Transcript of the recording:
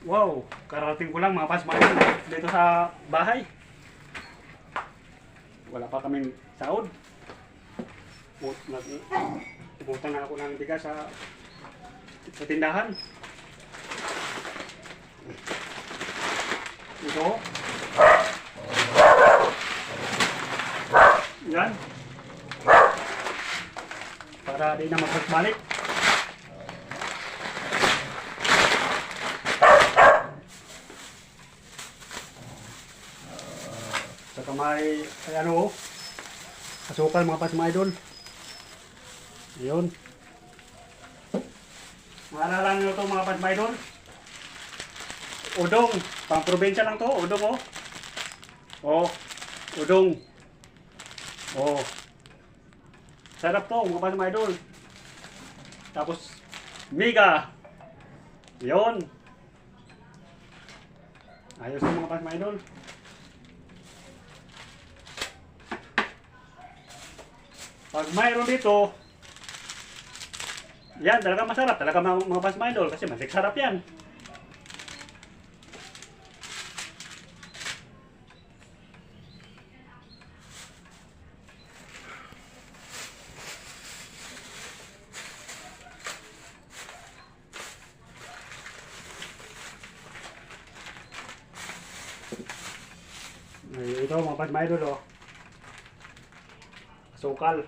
Wow, karating ko lang mga pasmayan dito sa bahay. Wala pa kaming sahod. Umutang na ako ng bigas sa tindahan. Ito. Yan. Para di na magbalik. Saka may ano, asukal mga pasma idol. Ayun. Maalala nyo ito mga pasma idol. Udong, pang probinsya lang to, udong oh. Oh, udong. Oh. Sarap to mga pasma idol. Tapos miga. Yun. Ayos to mga pasma idol. Pag mayroon dito, yan, talaga masarap. Talaga mga pasma idol kasi masik sarap yan. Ito mga pasma idol oh. Asukal.